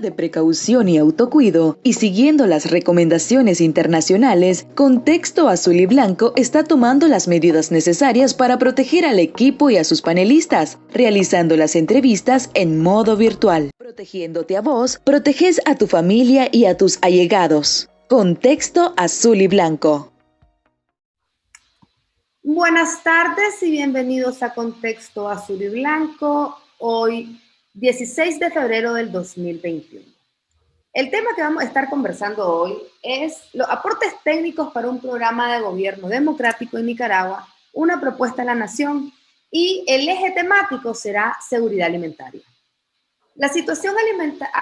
de precaución y autocuido y siguiendo las recomendaciones internacionales, Contexto Azul y Blanco está tomando las medidas necesarias para proteger al equipo y a sus panelistas, realizando las entrevistas en modo virtual. Protegiéndote a vos, proteges a tu familia y a tus allegados. Contexto Azul y Blanco. Buenas tardes y bienvenidos a Contexto Azul y Blanco, hoy 16 de febrero del 2021. El tema que vamos a estar conversando hoy es los aportes técnicos para un programa de gobierno democrático en Nicaragua, una propuesta a la nación, y el eje temático será seguridad alimentaria. La situación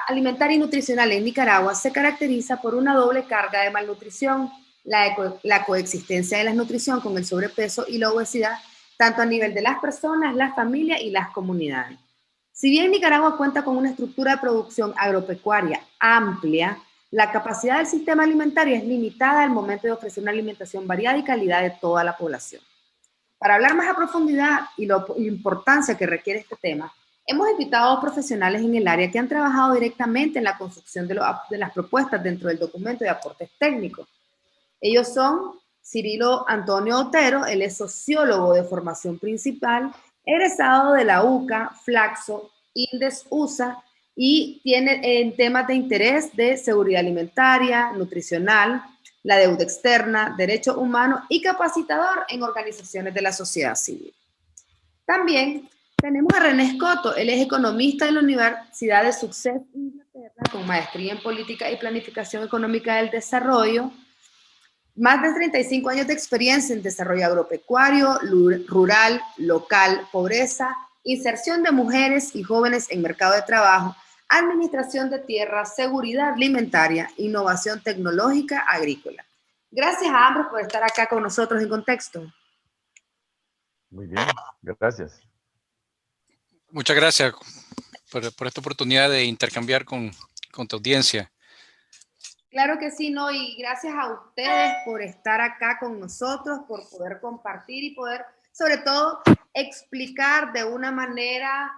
alimentaria y nutricional en Nicaragua se caracteriza por una doble carga de malnutrición, la coexistencia de la desnutrición con el sobrepeso y la obesidad, tanto a nivel de las personas, las familias y las comunidades. Si bien Nicaragua cuenta con una estructura de producción agropecuaria amplia, la capacidad del sistema alimentario es limitada al momento de ofrecer una alimentación variada y calidad de toda la población. Para hablar más a profundidad y la importancia que requiere este tema, hemos invitado a profesionales en el área que han trabajado directamente en la construcción de las propuestas dentro del documento de aportes técnicos. Ellos son Cirilo Antonio Otero, él es sociólogo de formación principal, egresado de la UCA, Flaxo, Indes USA, y tiene en temas de interés de seguridad alimentaria, nutricional, la deuda externa, derechos humanos y capacitador en organizaciones de la sociedad civil. También tenemos a René Scotto, él es economista de la Universidad de Sussex, Inglaterra, con maestría en política y planificación económica del desarrollo, más de 35 años de experiencia en desarrollo agropecuario, rural, local, pobreza, inserción de mujeres y jóvenes en mercado de trabajo, administración de tierras, seguridad alimentaria, innovación tecnológica agrícola. Gracias a ambos por estar acá con nosotros en Contexto. Muy bien, gracias. Muchas gracias por esta oportunidad de intercambiar con tu audiencia. Claro que sí, ¿no? Y gracias a ustedes por estar acá con nosotros, por poder compartir y poder, sobre todo, explicar de una manera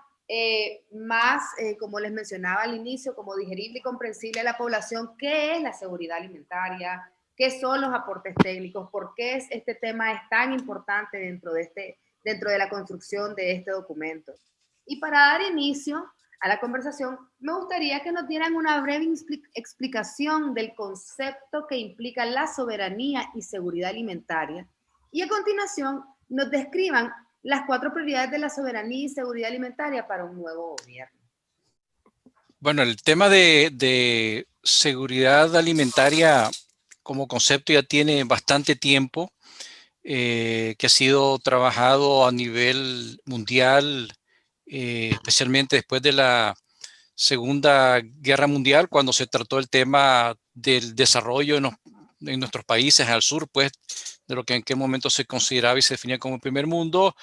más, como les mencionaba al inicio, como digerible y comprensible a la población, qué es la seguridad alimentaria, qué son los aportes técnicos, por qué este tema es tan importante dentro de la construcción de este documento. Y para dar inicio a la conversación, me gustaría que nos dieran una breve explicación del concepto que implica la soberanía y seguridad alimentaria, y a continuación nos describan las 4 prioridades de la soberanía y seguridad alimentaria para un nuevo gobierno. Bueno, el tema de seguridad alimentaria como concepto ya tiene bastante tiempo, que ha sido trabajado a nivel mundial, especialmente después de la Segunda Guerra Mundial, cuando se trató el tema del desarrollo en nuestros países al sur, pues, de lo que en qué momento se consideraba y se definía como el primer mundo.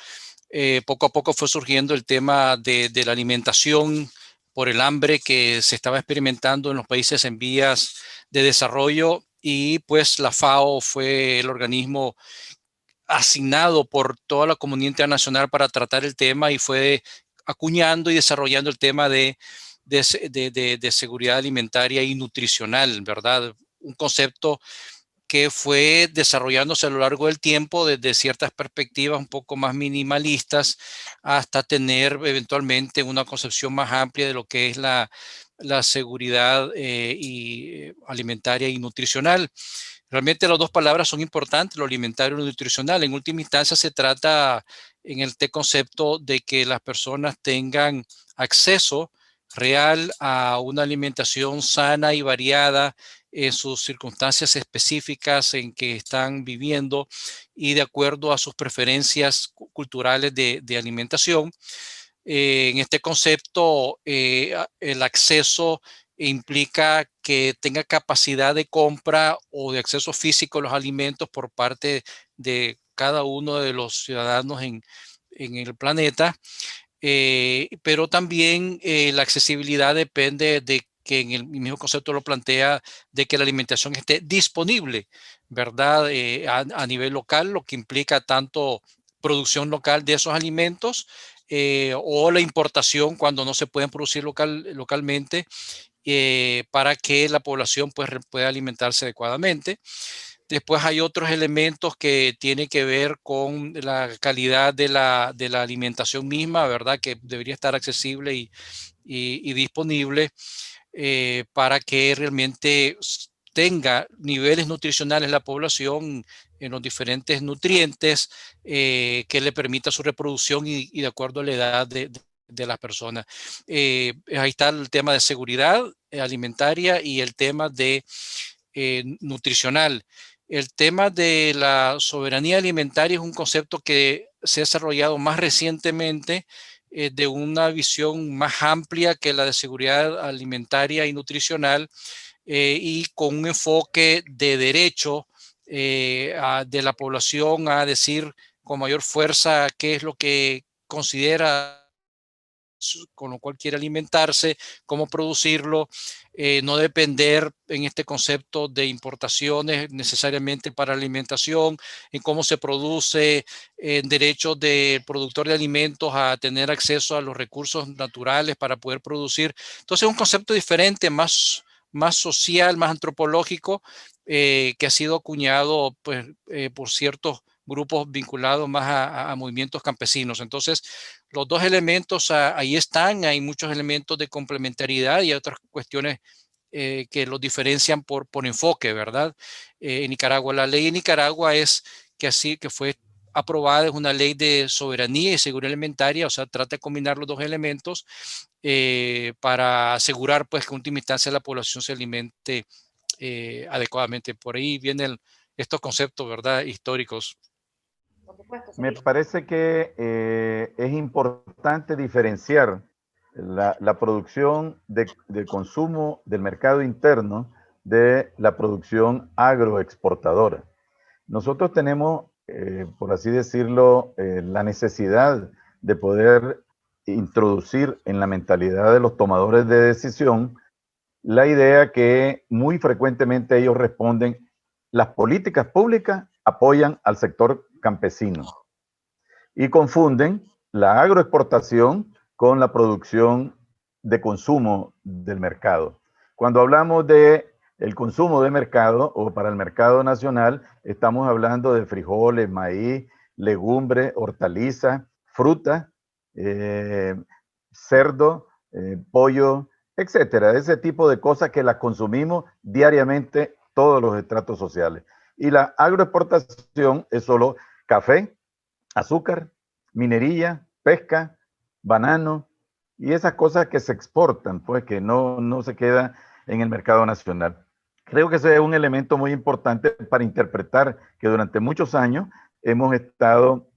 Poco a poco fue surgiendo el tema de la alimentación por el hambre que se estaba experimentando en los países en vías de desarrollo, y pues la FAO fue el organismo asignado por toda la comunidad internacional para tratar el tema, y fue acuñando y desarrollando el tema de seguridad alimentaria y nutricional, ¿verdad? Un concepto que fue desarrollándose a lo largo del tiempo desde ciertas perspectivas un poco más minimalistas hasta tener eventualmente una concepción más amplia de lo que es la seguridad alimentaria y nutricional. Realmente las dos palabras son importantes, lo alimentario y lo nutricional. En última instancia se trata en este concepto de que las personas tengan acceso real a una alimentación sana y variada en sus circunstancias específicas en que están viviendo y de acuerdo a sus preferencias culturales de alimentación. En este concepto, el acceso implica que tenga capacidad de compra o de acceso físico a los alimentos por parte de cada uno de los ciudadanos en el planeta. Pero también la accesibilidad depende de que en el mismo concepto lo plantea, de que la alimentación esté disponible, ¿verdad? A nivel local, lo que implica tanto producción local de esos alimentos o la importación cuando no se pueden producir localmente, para que la población pues, pueda alimentarse adecuadamente. Después hay otros elementos que tienen que ver con la calidad de la alimentación misma, ¿verdad? Que debería estar accesible y disponible para que realmente tenga niveles nutricionales la población en los diferentes nutrientes que le permita su reproducción y de acuerdo a la edad de las personas. Ahí está el tema de seguridad alimentaria y el tema de nutricional. El tema de la soberanía alimentaria es un concepto que se ha desarrollado más recientemente de una visión más amplia que la de seguridad alimentaria y nutricional y con un enfoque de derecho de la población a decir con mayor fuerza qué es lo que considera con lo cual quiere alimentarse, cómo producirlo, no depender en este concepto de importaciones necesariamente para alimentación, en cómo se produce, en derechos del productor de alimentos a tener acceso a los recursos naturales para poder producir. Entonces es un concepto diferente, más social, más antropológico, que ha sido acuñado pues, por ciertos grupos vinculados más a movimientos campesinos. Entonces, los dos elementos ahí están, hay muchos elementos de complementariedad y otras cuestiones que los diferencian por enfoque, ¿verdad? En Nicaragua, la ley en Nicaragua es que fue aprobada, es una ley de soberanía y seguridad alimentaria, o sea, trata de combinar los dos elementos para asegurar pues que en última instancia la población se alimente adecuadamente. Por ahí vienen estos conceptos, ¿verdad? Históricos. Por supuesto, Me sí. parece que es importante diferenciar la producción de consumo del mercado interno de la producción agroexportadora. Nosotros tenemos, por así decirlo, la necesidad de poder introducir en la mentalidad de los tomadores de decisión la idea que muy frecuentemente ellos responden, las políticas públicas apoyan al sector campesino y confunden la agroexportación con la producción de consumo del mercado. Cuando hablamos de el consumo de mercado o para el mercado nacional, estamos hablando de frijoles, maíz, legumbres, hortalizas, fruta, cerdo, pollo, etcétera. Ese tipo de cosas que las consumimos diariamente todos los estratos sociales. Y la agroexportación es solo café, azúcar, minería, pesca, banano y esas cosas que se exportan, pues que no se queda en el mercado nacional. Creo que ese es un elemento muy importante para interpretar que durante muchos años hemos estado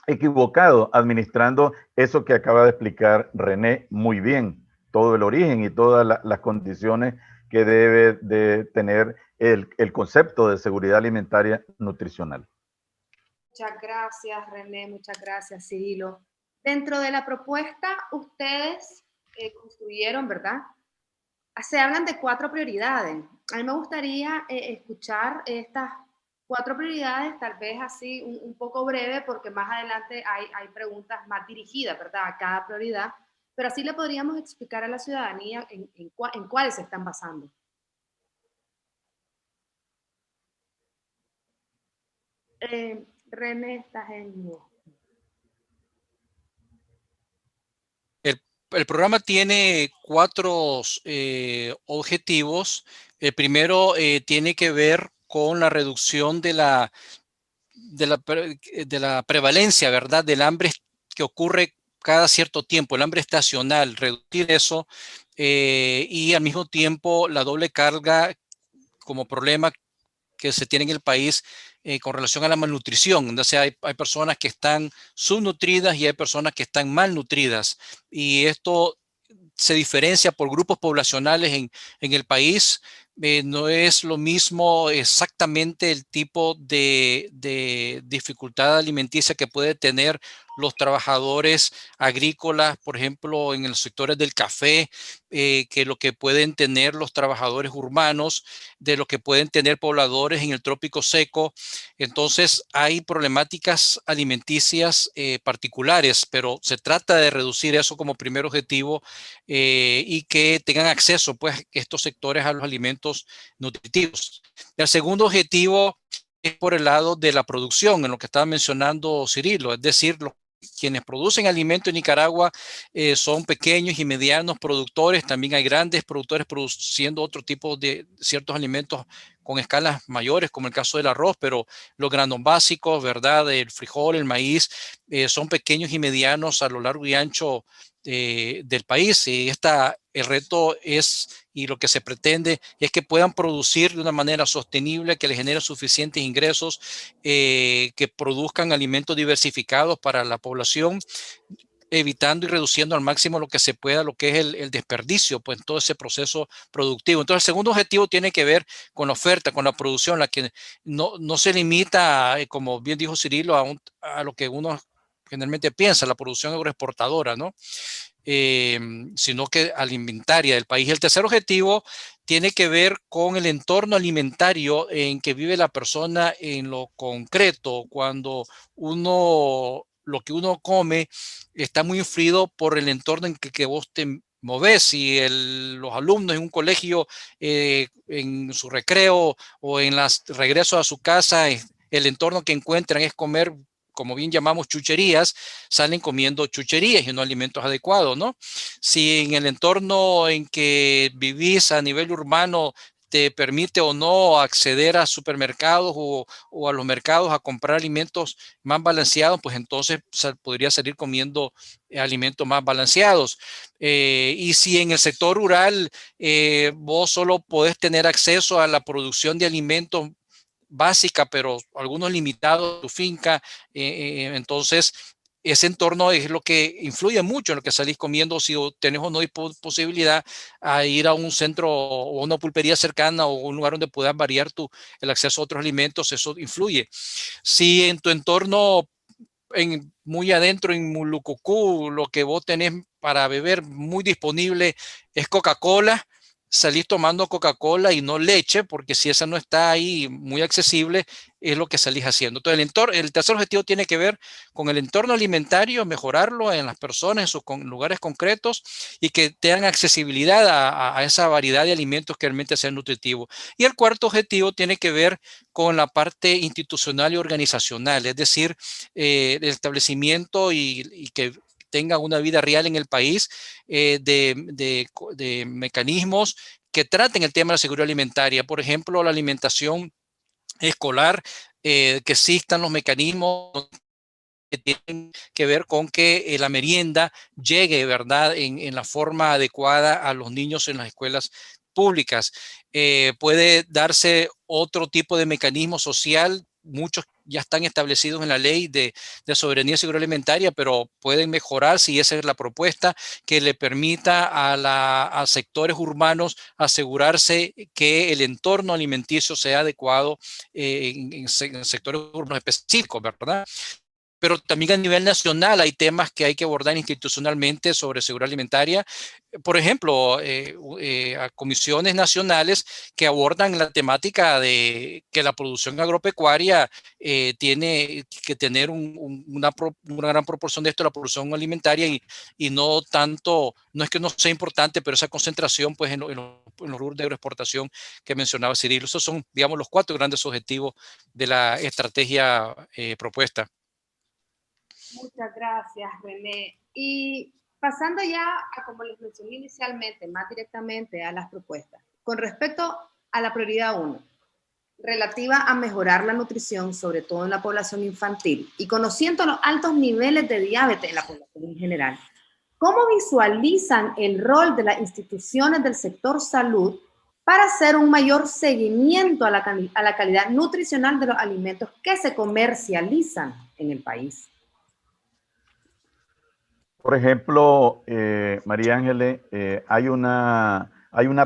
equivocados administrando eso que acaba de explicar René muy bien, todo el origen y todas las condiciones que debe de tener el concepto de seguridad alimentaria nutricional. Muchas gracias, René, muchas gracias, Cirilo. Dentro de la propuesta, ustedes construyeron, ¿verdad? Se hablan de 4 prioridades. A mí me gustaría escuchar estas 4 prioridades, tal vez así un poco breve, porque más adelante hay preguntas más dirigidas, ¿verdad? A cada prioridad, pero así le podríamos explicar a la ciudadanía en cuáles se están basando. René, estás en mute. El programa tiene 4 objetivos. El primero tiene que ver con la reducción de la prevalencia, ¿verdad? Del hambre que ocurre cada cierto tiempo, el hambre estacional, reducir eso y al mismo tiempo la doble carga como problema que se tiene en el país con relación a la malnutrición. O sea, hay personas que están subnutridas y hay personas que están malnutridas. Y esto se diferencia por grupos poblacionales en el país. No es lo mismo exactamente el tipo de dificultad alimenticia que puede tener los trabajadores agrícolas, por ejemplo, en los sectores del café, que lo que pueden tener los trabajadores urbanos, de lo que pueden tener pobladores en el trópico seco. Entonces hay problemáticas alimenticias particulares, pero se trata de reducir eso como primer objetivo y que tengan acceso, pues, estos sectores a los alimentos nutritivos. El segundo objetivo es por el lado de la producción, en lo que estaba mencionando Cirilo, es decir, quienes producen alimentos en Nicaragua son pequeños y medianos productores, también hay grandes productores produciendo otro tipo de ciertos alimentos con escalas mayores, como el caso del arroz, pero los granos básicos, ¿verdad? El frijol, el maíz, son pequeños y medianos a lo largo y ancho del país. Y el reto es, y lo que se pretende, es que puedan producir de una manera sostenible, que les genere suficientes ingresos, que produzcan alimentos diversificados para la población, evitando y reduciendo al máximo lo que se pueda, lo que es el desperdicio, pues, en todo ese proceso productivo. Entonces, el segundo objetivo tiene que ver con la oferta, con la producción, la que no se limita, como bien dijo Cirilo, a lo que uno generalmente piensa, la producción agroexportadora, ¿no? Sino que alimentaria del país. El tercer objetivo tiene que ver con el entorno alimentario en que vive la persona en lo concreto, cuando lo que uno come está muy influido por el entorno en que vos te moves. Si los alumnos en un colegio, en su recreo o en las regreso a su casa, el entorno que encuentran es comer, como bien llamamos, chucherías, salen comiendo chucherías y no alimentos adecuados, ¿no? Si en el entorno en que vivís a nivel urbano te permite o no acceder a supermercados o a los mercados a comprar alimentos más balanceados, pues entonces podría salir comiendo alimentos más balanceados. Y si en el sector rural vos solo podés tener acceso a la producción de alimentos básica, pero algunos limitados a tu finca, entonces ese entorno es lo que influye mucho en lo que salís comiendo, si tenés o no posibilidad a ir a un centro o una pulpería cercana o un lugar donde puedas variar el acceso a otros alimentos, eso influye. Si en tu entorno, muy adentro en Mulucucú, lo que vos tenés para beber muy disponible es Coca-Cola, salís tomando Coca-Cola y no leche, porque si esa no está ahí muy accesible, es lo que salís haciendo. Entonces, el tercer objetivo tiene que ver con el entorno alimentario, mejorarlo en las personas, en sus lugares concretos, y que tengan accesibilidad a esa variedad de alimentos que realmente sean nutritivos. Y el cuarto objetivo tiene que ver con la parte institucional y organizacional, es decir, el establecimiento y que tenga una vida real en el país, de mecanismos que traten el tema de la seguridad alimentaria. Por ejemplo, la alimentación escolar, que existan los mecanismos que tienen que ver con que la merienda llegue, ¿verdad?, en la forma adecuada a los niños en las escuelas públicas. Puede darse otro tipo de mecanismo social, muchos ya están establecidos en la ley de soberanía y seguridad alimentaria, pero pueden mejorar, si esa es la propuesta, que le permita a sectores urbanos asegurarse que el entorno alimenticio sea adecuado en sectores urbanos específicos, ¿verdad? Pero también a nivel nacional hay temas que hay que abordar institucionalmente sobre seguridad alimentaria. Por ejemplo, a comisiones nacionales que abordan la temática de que la producción agropecuaria tiene que tener una gran proporción de esto, la producción alimentaria, y no tanto, no es que no sea importante, pero esa concentración, pues, en los rubros de agroexportación que mencionaba Cirilo. Esos son, digamos, los 4 grandes objetivos de la estrategia propuesta. Muchas gracias, René. Y pasando ya a, como les mencioné inicialmente, más directamente a las propuestas. Con respecto a la prioridad 1, relativa a mejorar la nutrición, sobre todo en la población infantil, y conociendo los altos niveles de diabetes en la población en general, ¿cómo visualizan el rol de las instituciones del sector salud para hacer un mayor seguimiento a la calidad nutricional de los alimentos que se comercializan en el país? Por ejemplo, María Ángeles, hay una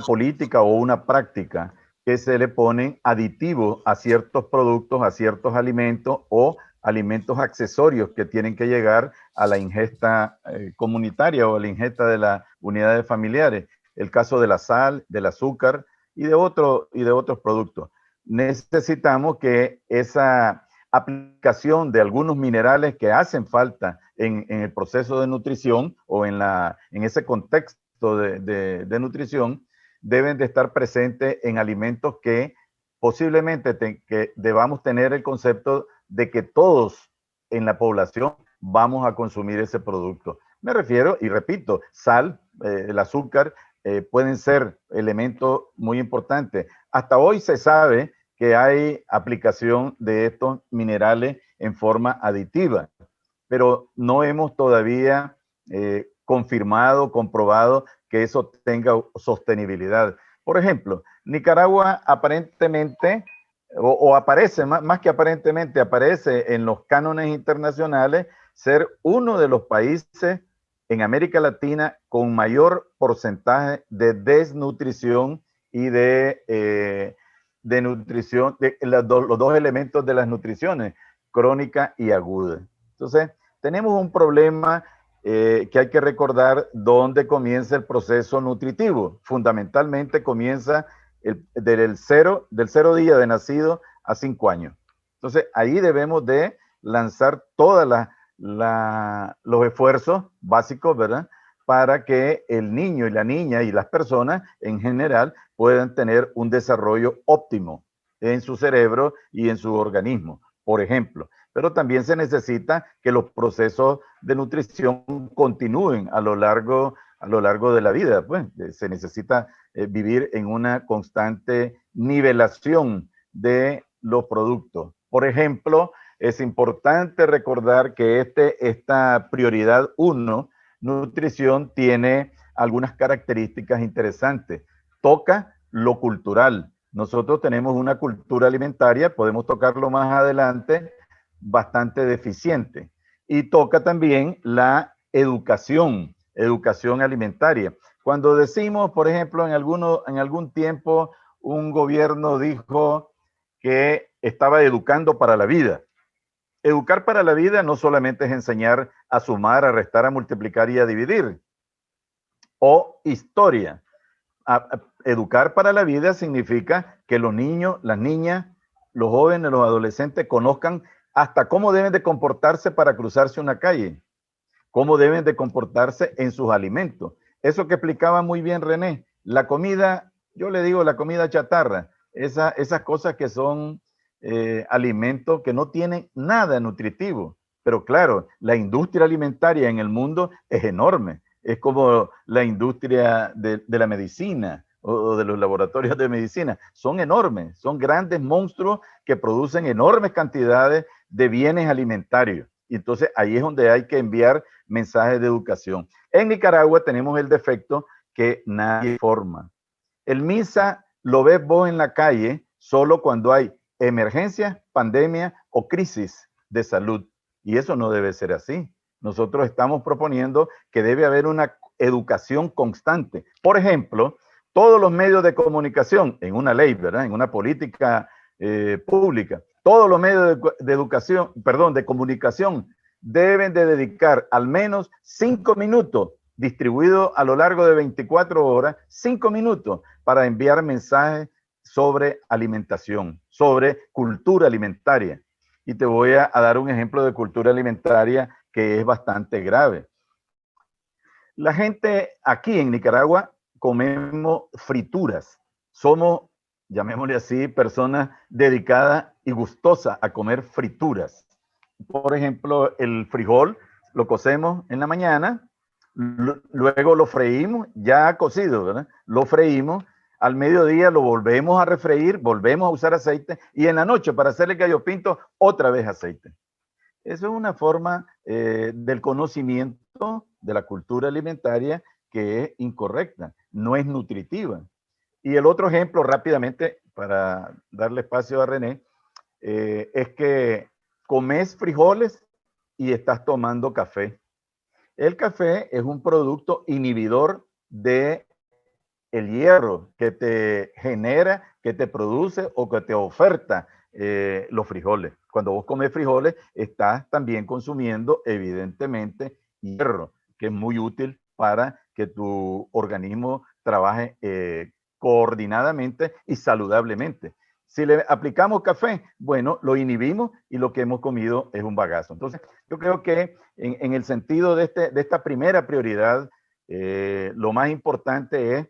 política o una práctica que se le ponen aditivos a ciertos productos, a ciertos alimentos o alimentos accesorios que tienen que llegar a la ingesta comunitaria o a la ingesta de las unidades familiares. el caso de la sal, del azúcar y de otros productos. Necesitamos que esa aplicación de algunos minerales que hacen falta en el proceso de nutrición o en ese contexto de nutrición deben de estar presentes en alimentos que posiblemente que debamos tener el concepto de que todos en la población vamos a consumir ese producto. Me refiero, y repito, sal, el azúcar, pueden ser elementos muy importantes. Hasta hoy se sabe que hay aplicación de estos minerales en forma aditiva, pero no hemos todavía confirmado, comprobado que eso tenga sostenibilidad. Por ejemplo, Nicaragua aparentemente, o aparece, más que aparentemente, aparece en los cánones internacionales ser uno de los países en América Latina con mayor porcentaje de desnutrición y de nutrición, los dos elementos de las nutriciones, crónica y aguda. Entonces, tenemos un problema que hay que recordar dónde comienza el proceso nutritivo. Fundamentalmente comienza del cero día de nacido a 5 años. Entonces, ahí debemos de lanzar todos los esfuerzos básicos, ¿verdad? Para que el niño y la niña y las personas en general puedan tener un desarrollo óptimo en su cerebro y en su organismo, por ejemplo. Pero también se necesita que los procesos de nutrición continúen a lo largo de la vida. Pues, se necesita vivir en una constante nivelación de los productos. Por ejemplo, es importante recordar que esta prioridad 1, nutrición, tiene algunas características interesantes. Toca lo cultural. Nosotros tenemos una cultura alimentaria, podemos tocarlo más adelante, bastante deficiente. Y toca también la educación alimentaria. Cuando decimos, por ejemplo, en algún tiempo un gobierno dijo que estaba educando para la vida. Educar para la vida no solamente es enseñar a sumar, a restar, a multiplicar y a dividir. O historia. Educar para la vida significa que los niños, las niñas, los jóvenes, los adolescentes conozcan hasta cómo deben de comportarse para cruzarse una calle, cómo deben de comportarse en sus alimentos. Eso que explicaba muy bien René, la comida, yo le digo la comida chatarra, esas cosas que son alimentos que no tienen nada nutritivo. Pero claro, la industria alimentaria en el mundo es enorme. Es como la industria de la medicina o de los laboratorios de medicina. Son enormes, son grandes monstruos que producen enormes cantidades de bienes alimentarios. Y entonces ahí es donde hay que enviar mensajes de educación. En Nicaragua tenemos el defecto que nadie forma. El MINSA lo ves vos en la calle solo cuando hay emergencia, pandemia o crisis de salud. Y eso no debe ser así. Nosotros estamos proponiendo que debe haber una educación constante. Por ejemplo, todos los medios de comunicación, en una ley, ¿verdad? En una política pública, todos los medios de comunicación deben de dedicar al menos 5 minutos, distribuidos a lo largo de 24 horas, 5 minutos para enviar mensajes sobre alimentación, sobre cultura alimentaria. Y te voy a dar un ejemplo de cultura alimentaria que es bastante grave. La gente aquí en Nicaragua comemos frituras. Somos, llamémosle así, personas dedicadas y gustosas a comer frituras. Por ejemplo, el frijol lo cocemos en la mañana, luego lo freímos, ya cocido, ¿verdad? Lo freímos, al mediodía lo volvemos a refreír, volvemos a usar aceite y en la noche para hacerle gallo pinto, otra vez aceite. Eso es una forma del conocimiento de la cultura alimentaria que es incorrecta, no es nutritiva. Y el otro ejemplo, rápidamente, para darle espacio a René, es que comes frijoles y estás tomando café. El café es un producto inhibidor de el hierro que te genera, que te produce o que te oferta los frijoles. Cuando vos comes frijoles, estás también consumiendo, evidentemente, hierro, que es muy útil para que tu organismo trabaje coordinadamente y saludablemente. Si le aplicamos café, bueno, lo inhibimos y lo que hemos comido es un bagazo. Entonces, yo creo que en el sentido de esta primera prioridad, lo más importante es,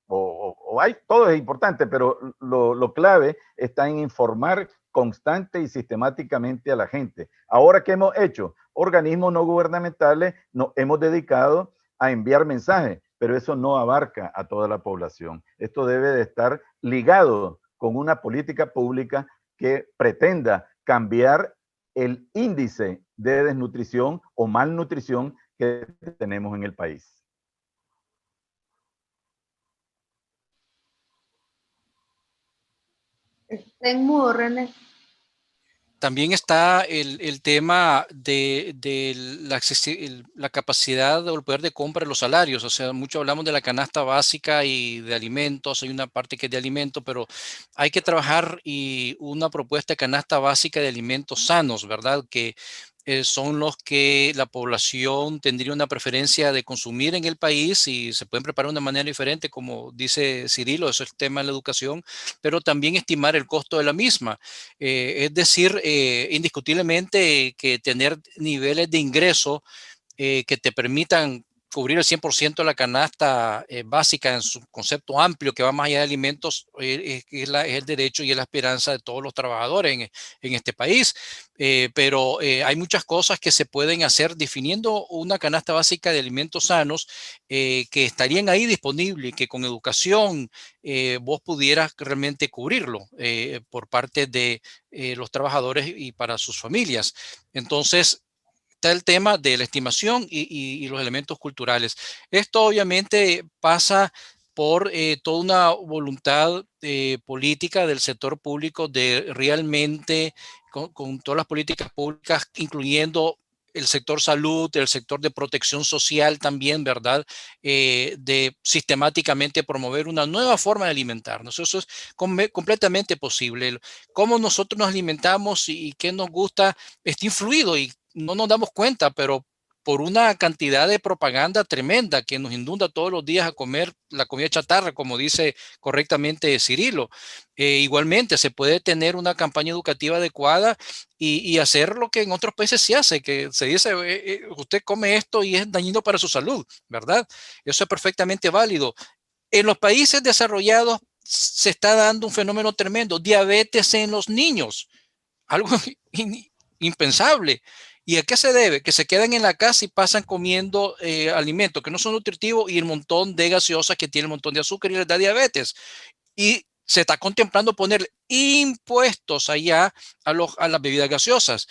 todo es importante, pero lo clave está en informar constante y sistemáticamente a la gente. Ahora, ¿qué hemos hecho? Organismos no gubernamentales nos hemos dedicado a enviar mensajes, pero eso no abarca a toda la población. Esto debe de estar ligado con una política pública que pretenda cambiar el índice de desnutrición o malnutrición que tenemos en el país. Está en mudo, René. También está el tema de la capacidad o el poder de compra de los salarios. O sea, mucho hablamos de la canasta básica y de alimentos, hay una parte que es de alimentos, pero hay que trabajar y una propuesta de canasta básica de alimentos sanos, ¿verdad? Que son los que la población tendría una preferencia de consumir en el país y se pueden preparar de una manera diferente, como dice Cirilo, eso es el tema de la educación, pero también estimar el costo de la misma. Es decir, indiscutiblemente que tener niveles de ingreso que te permitan cubrir el 100% de la canasta básica en su concepto amplio que va más allá de alimentos, es el derecho y es la esperanza de todos los trabajadores en este país. Pero hay muchas cosas que se pueden hacer definiendo una canasta básica de alimentos sanos que estarían ahí disponibles y que con educación vos pudieras realmente cubrirlo por parte de los trabajadores y para sus familias. Entonces, está el tema de la estimación y los elementos culturales. Esto obviamente pasa por toda una voluntad política del sector público de realmente, con todas las políticas públicas, incluyendo el sector salud, el sector de protección social también, ¿verdad? De sistemáticamente promover una nueva forma de alimentarnos. Eso es completamente posible. Cómo nosotros nos alimentamos y qué nos gusta está influido y no nos damos cuenta, pero por una cantidad de propaganda tremenda que nos inunda todos los días a comer la comida chatarra, como dice correctamente Cirilo. Igualmente, se puede tener una campaña educativa adecuada y hacer lo que en otros países se hace, que se dice, usted come esto y es dañino para su salud, ¿verdad? Eso es perfectamente válido. En los países desarrollados se está dando un fenómeno tremendo, diabetes en los niños, algo impensable. ¿Y a qué se debe? Que se quedan en la casa y pasan comiendo alimentos que no son nutritivos y el montón de gaseosas que tienen un montón de azúcar y les da diabetes. Y se está contemplando poner impuestos allá a las bebidas gaseosas.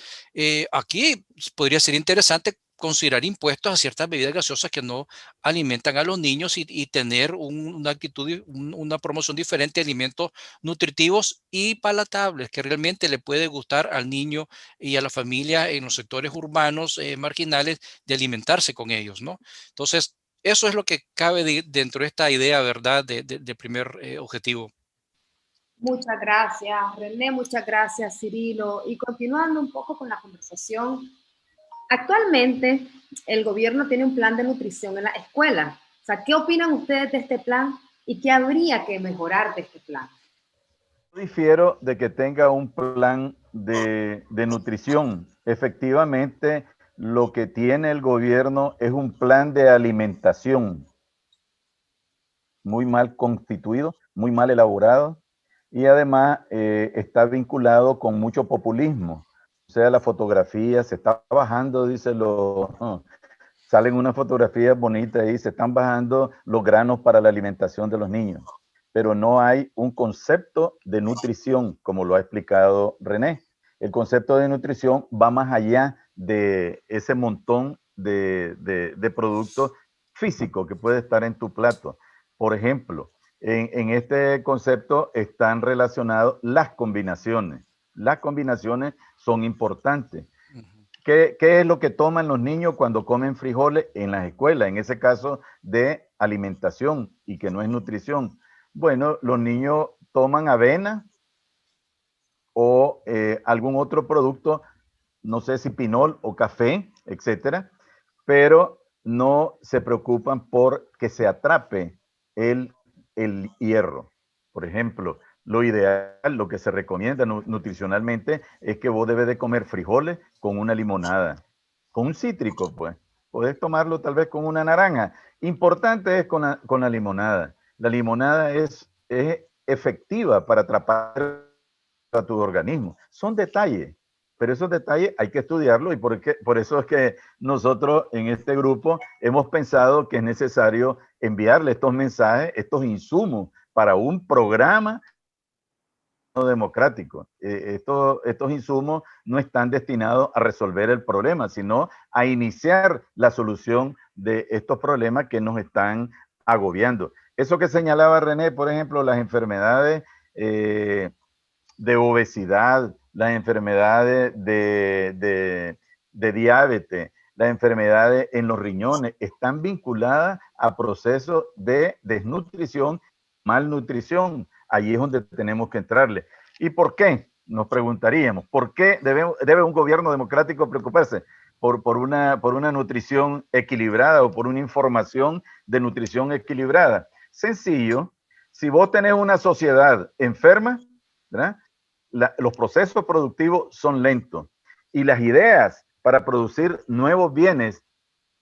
Aquí podría ser interesante considerar impuestos a ciertas bebidas gaseosas que no alimentan a los niños y tener una actitud, una promoción diferente de alimentos nutritivos y palatables que realmente le puede gustar al niño y a la familia en los sectores urbanos marginales de alimentarse con ellos, ¿no? Entonces, eso es lo que cabe dentro de esta idea, ¿verdad?, de primer objetivo. Muchas gracias, René, muchas gracias, Cirilo. Y continuando un poco con la conversación, actualmente el gobierno tiene un plan de nutrición en la escuela. O sea, ¿qué opinan ustedes de este plan y qué habría que mejorar de este plan? Difiero de que tenga un plan de nutrición. Efectivamente, lo que tiene el gobierno es un plan de alimentación muy mal constituido, muy mal elaborado y además está vinculado con mucho populismo. O sea, la fotografía se está bajando, dice salen unas fotografías bonitas y se están bajando los granos para la alimentación de los niños, pero no hay un concepto de nutrición, como lo ha explicado René. El concepto de nutrición va más allá de ese montón de productos físicos que puede estar en tu plato. Por ejemplo, en este concepto están relacionados las combinaciones. Las combinaciones son importantes. ¿Qué es lo que toman los niños cuando comen frijoles en las escuelas? En ese caso de alimentación y que no es nutrición. Bueno, los niños toman avena o algún otro producto, no sé si pinol o café, etcétera, pero no se preocupan por que se atrape el, el hierro. Por ejemplo, lo ideal, lo que se recomienda nutricionalmente es que vos debes de comer frijoles con una limonada, con un cítrico, pues. Podés tomarlo tal vez con una naranja. Importante es con la limonada. La limonada es efectiva para atrapar a tu organismo. Son detalles, pero esos detalles hay que estudiarlo y por eso es que nosotros en este grupo hemos pensado que es necesario enviarle estos mensajes, estos insumos para un programa democrático. Estos insumos no están destinados a resolver el problema, sino a iniciar la solución de estos problemas que nos están agobiando. Eso que señalaba René, por ejemplo, las enfermedades de obesidad, las enfermedades de diabetes, las enfermedades en los riñones, están vinculadas a procesos de desnutrición, malnutrición. Allí es donde tenemos que entrarle. ¿Y por qué? Nos preguntaríamos, ¿por qué debe un gobierno democrático preocuparse por una nutrición equilibrada o por una información de nutrición equilibrada? Sencillo, si vos tenés una sociedad enferma, ¿verdad? Los procesos productivos son lentos y las ideas para producir nuevos bienes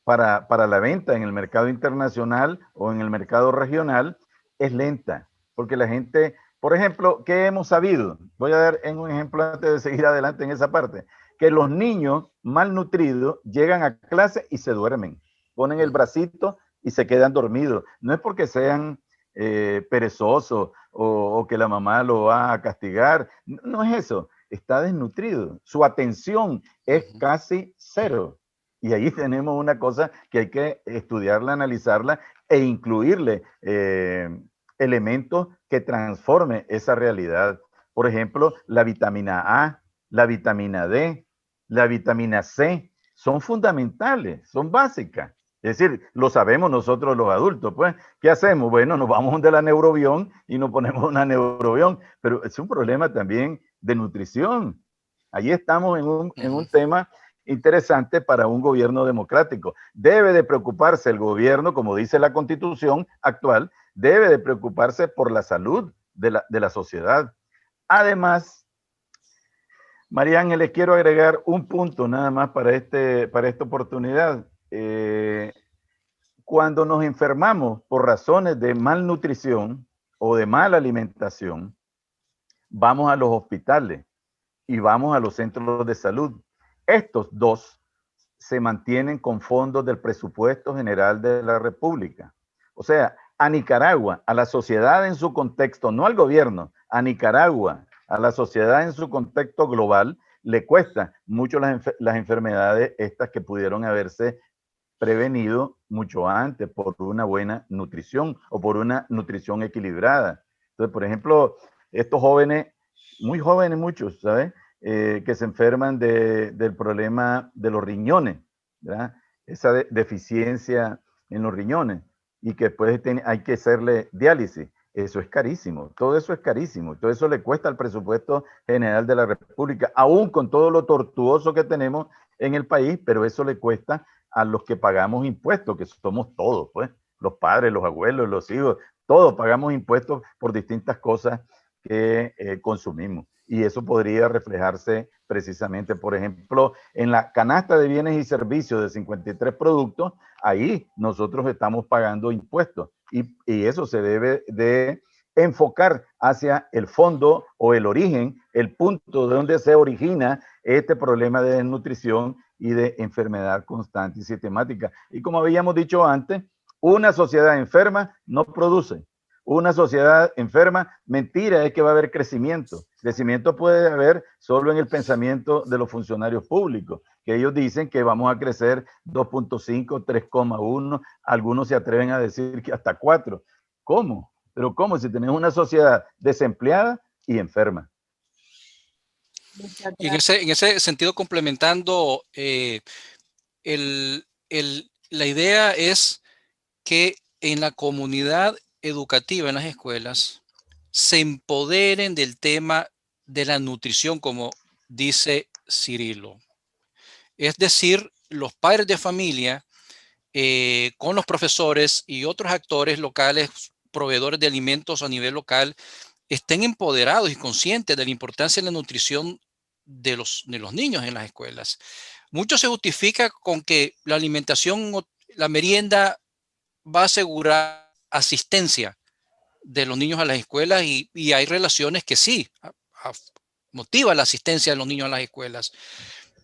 para la venta en el mercado internacional o en el mercado regional es lenta, porque la gente, por ejemplo, ¿qué hemos sabido? Voy a dar un ejemplo antes de seguir adelante en esa parte, que los niños malnutridos llegan a clase y se duermen, ponen el bracito y se quedan dormidos. No es porque sean perezosos o que la mamá lo va a castigar, no es eso, está desnutrido, su atención es casi cero. Y ahí tenemos una cosa que hay que estudiarla, analizarla e incluirle elementos que transformen esa realidad. Por ejemplo, la vitamina A, la vitamina D, la vitamina C, son fundamentales, son básicas. Es decir, lo sabemos nosotros los adultos, pues, ¿qué hacemos? Bueno, nos vamos de la neurobión y nos ponemos una neurobión, pero es un problema también de nutrición. Ahí estamos en un tema interesante para un gobierno democrático. Debe de preocuparse el gobierno, como dice la Constitución actual, debe de preocuparse por la salud de la sociedad. Además, María Ángel, les quiero agregar un punto nada más para esta oportunidad. Cuando nos enfermamos por razones de malnutrición o de mala alimentación, vamos a los hospitales y vamos a los centros de salud. Estos dos se mantienen con fondos del presupuesto general de la República. O sea, a Nicaragua, a la sociedad en su contexto, no al gobierno, a Nicaragua, a la sociedad en su contexto global, le cuesta mucho las enfermedades estas que pudieron haberse prevenido mucho antes por una buena nutrición o por una nutrición equilibrada. Entonces, por ejemplo, estos jóvenes, muy jóvenes muchos, ¿sabes? Que se enferman del problema de los riñones, ¿verdad? Esa deficiencia en los riñones y que después hay que hacerle diálisis. Eso es carísimo, todo eso es carísimo, todo eso le cuesta al presupuesto general de la República, aún con todo lo tortuoso que tenemos en el país, pero eso le cuesta a los que pagamos impuestos, que somos todos, pues, los padres, los abuelos, los hijos, todos pagamos impuestos por distintas cosas que consumimos. Y eso podría reflejarse precisamente, por ejemplo, en la canasta de bienes y servicios de 53 productos, ahí nosotros estamos pagando impuestos y eso se debe de enfocar hacia el fondo o el origen, el punto de donde se origina este problema de desnutrición y de enfermedad constante y sistemática. Y como habíamos dicho antes, una sociedad enferma no produce. Una sociedad enferma, mentira es que va a haber crecimiento. Crecimiento puede haber solo en el pensamiento de los funcionarios públicos, que ellos dicen que vamos a crecer 2.5, 3,1, algunos se atreven a decir que hasta 4. ¿Cómo? Pero ¿cómo? Si tenemos una sociedad desempleada y enferma. Y en ese sentido, complementando, la idea es que en la comunidad educativa, en las escuelas, se empoderen del tema de la nutrición, como dice Cirilo. Es decir, los padres de familia, con los profesores y otros actores locales, proveedores de alimentos a nivel local estén empoderados y conscientes de la importancia de la nutrición de los niños en las escuelas. Mucho se justifica con que la alimentación, la merienda va a asegurar asistencia de los niños a las escuelas y hay relaciones que sí, motiva la asistencia de los niños a las escuelas,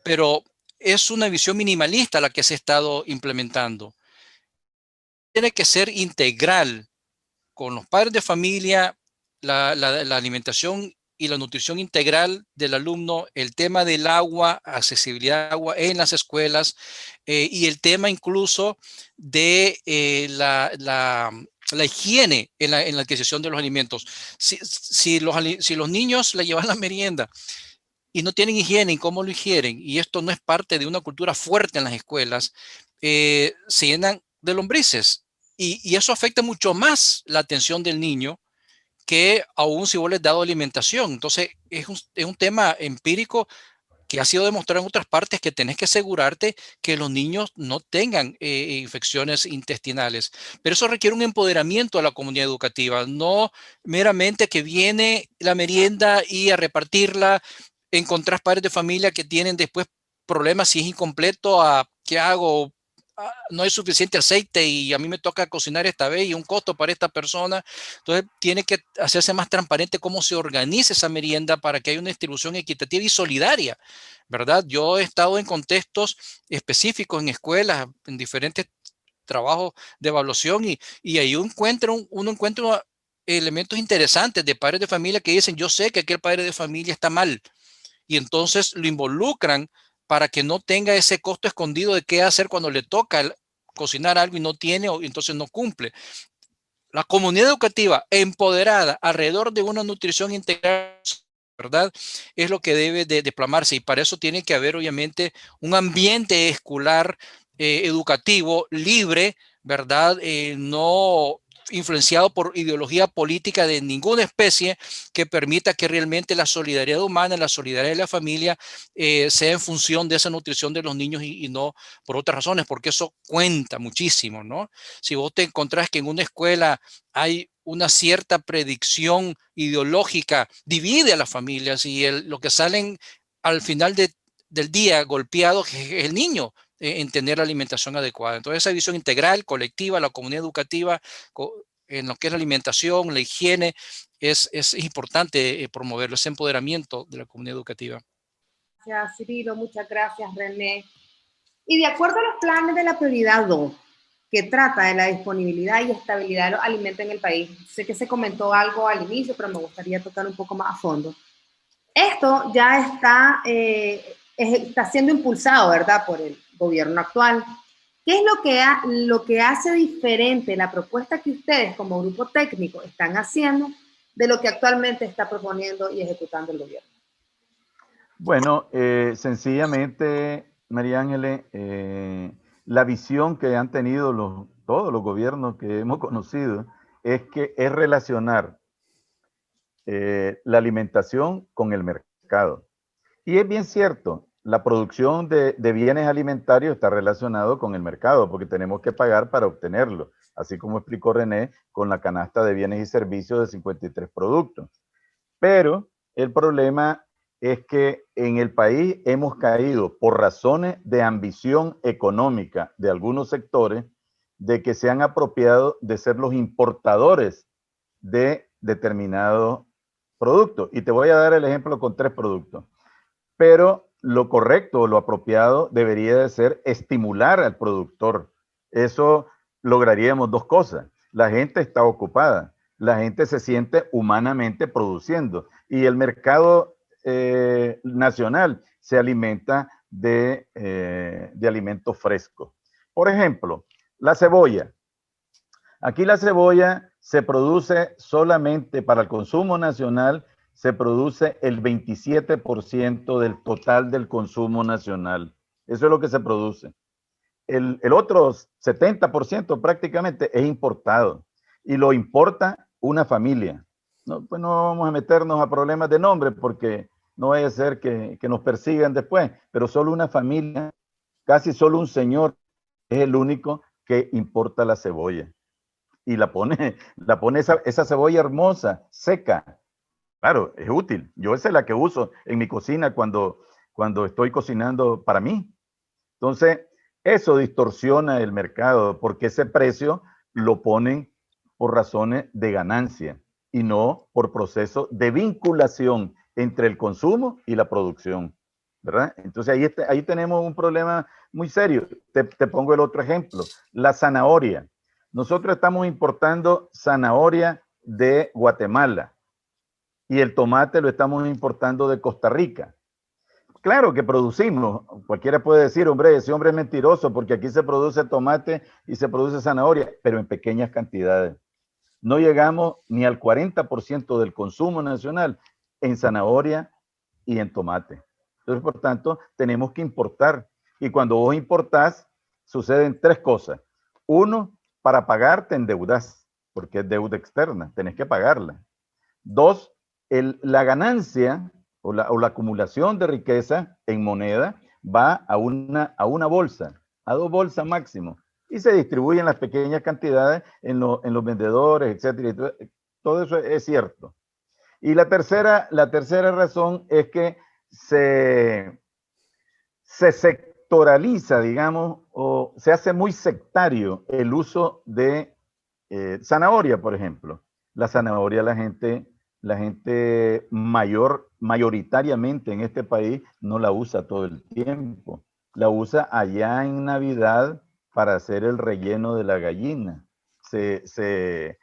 pero es una visión minimalista la que se ha estado implementando. Tiene que ser integral con los padres de familia, la alimentación y la nutrición integral del alumno, el tema del agua, accesibilidad al agua en las escuelas y el tema incluso de la higiene en la adquisición de los alimentos. Si los niños le llevan la merienda y no tienen higiene en cómo lo ingieren, y esto no es parte de una cultura fuerte en las escuelas, se llenan de lombrices. Y eso afecta mucho más la atención del niño que aún si vos les has dado alimentación. Entonces, es un tema empírico que ha sido demostrado en otras partes que tenés que asegurarte que los niños no tengan infecciones intestinales. Pero eso requiere un empoderamiento a la comunidad educativa, no meramente que viene la merienda y a repartirla. Encontrás padres de familia que tienen después problemas si es incompleto, ¿qué hago? No hay suficiente aceite y a mí me toca cocinar esta vez y un costo para esta persona. Entonces tiene que hacerse más transparente cómo se organiza esa merienda para que haya una distribución equitativa y solidaria, ¿verdad? Yo he estado en contextos específicos en escuelas, en diferentes trabajos de evaluación y ahí uno encuentra elementos interesantes de padres de familia que dicen, yo sé que aquel padre de familia está mal y entonces lo involucran para que no tenga ese costo escondido de qué hacer cuando le toca cocinar algo y no tiene o entonces no cumple. La comunidad educativa empoderada alrededor de una nutrición integral, ¿verdad? Es lo que debe de desplomarse y para eso tiene que haber obviamente un ambiente escolar educativo libre, ¿verdad? No influenciado por ideología política de ninguna especie que permita que realmente la solidaridad humana, la solidaridad de la familia sea en función de esa nutrición de los niños y no por otras razones, porque eso cuenta muchísimo, ¿no? Si vos te encontrás que en una escuela hay una cierta predicción ideológica, divide a las familias y lo que salen al final del día golpeados es el niño en tener la alimentación adecuada. Entonces esa visión integral, colectiva, la comunidad educativa, en lo que es la alimentación, la higiene, es importante promoverlo, ese empoderamiento de la comunidad educativa. Gracias, Cirilo, muchas gracias, René. Y de acuerdo a los planes de la prioridad 2, que trata de la disponibilidad y estabilidad de los alimentos en el país, sé que se comentó algo al inicio, pero me gustaría tocar un poco más a fondo. Esto ya está siendo impulsado, ¿verdad?, por el gobierno actual. ¿Qué es lo que hace diferente la propuesta que ustedes como grupo técnico están haciendo de lo que actualmente está proponiendo y ejecutando el gobierno? Bueno, sencillamente, María Ángeles, la visión que han tenido todos los gobiernos que hemos conocido es relacionar la alimentación con el mercado. Y es bien cierto, la producción de bienes alimentarios está relacionado con el mercado porque tenemos que pagar para obtenerlo, así como explicó René con la canasta de bienes y servicios de 53 productos. Pero el problema es que en el país hemos caído por razones de ambición económica de algunos sectores de que se han apropiado de ser los importadores de determinados productos. Y te voy a dar el ejemplo con 3 productos. Pero lo correcto o lo apropiado debería de ser estimular al productor. Eso lograríamos 2 cosas. La gente está ocupada, la gente se siente humanamente produciendo y el mercado nacional se alimenta de alimentos frescos. Por ejemplo, la cebolla. Aquí la cebolla se produce solamente para el consumo nacional, se produce el 27% del total del consumo nacional. Eso es lo que se produce. El otro 70% prácticamente es importado y lo importa una familia. No, pues no vamos a meternos a problemas de nombre porque no vaya a ser que nos persigan después, pero solo una familia, casi solo un señor es el único que importa la cebolla. y la pone, esa cebolla hermosa, seca. Claro, es útil. Yo esa es la que uso en mi cocina cuando estoy cocinando para mí. Entonces, eso distorsiona el mercado porque ese precio lo ponen por razones de ganancia y no por proceso de vinculación entre el consumo y la producción, ¿verdad? Entonces ahí tenemos un problema muy serio. Te pongo el otro ejemplo, la zanahoria. Nosotros estamos importando zanahoria de Guatemala y el tomate lo estamos importando de Costa Rica. Claro que producimos. Cualquiera puede decir, hombre, ese hombre es mentiroso porque aquí se produce tomate y se produce zanahoria, pero en pequeñas cantidades. No llegamos ni al 40% del consumo nacional en zanahoria y en tomate. Entonces, por tanto, tenemos que importar. Y cuando vos importás, suceden tres cosas. Uno, para pagar te endeudas, porque es deuda externa, tenés que pagarla. Dos, la ganancia o la acumulación de riqueza en moneda va a una bolsa, a 2 bolsas máximo, y se distribuyen las pequeñas cantidades en los vendedores, etcétera. Todo eso es cierto. Y la tercera razón es que se sectoraliza, digamos, o se hace muy sectario el uso de zanahoria, por ejemplo. La zanahoria la gente mayoritariamente en este país no la usa todo el tiempo. La usa allá en Navidad para hacer el relleno de la gallina. Se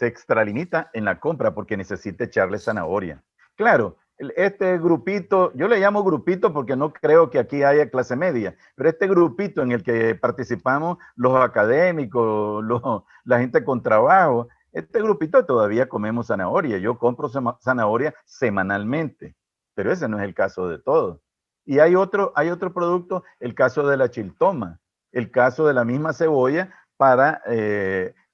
extralimita en la compra porque necesita echarle zanahoria. Claro, este grupito, yo le llamo grupito porque no creo que aquí haya clase media, pero este grupito en el que participamos los académicos, la gente con trabajo, este grupito todavía comemos zanahoria. Yo compro zanahoria semanalmente, pero ese no es el caso de todos. Y hay otro producto, el caso de la chiltoma, el caso de la misma cebolla para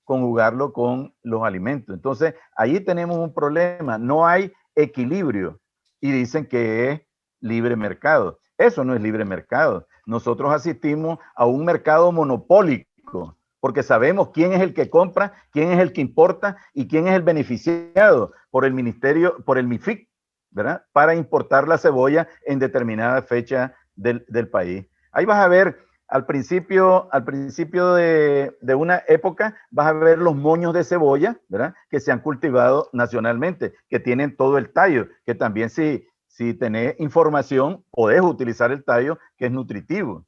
conjugarlo con los alimentos. Entonces, ahí tenemos un problema. No hay equilibrio y dicen que es libre mercado. Eso no es libre mercado. Nosotros asistimos a un mercado monopólico porque sabemos quién es el que compra, quién es el que importa y quién es el beneficiado por el ministerio, por el MIFIC, ¿verdad? Para importar la cebolla en determinada fecha del país. Ahí vas a ver, al principio de una época, vas a ver los moños de cebolla, ¿verdad? Que se han cultivado nacionalmente, que tienen todo el tallo, que también si tenés información, podés utilizar el tallo, que es nutritivo.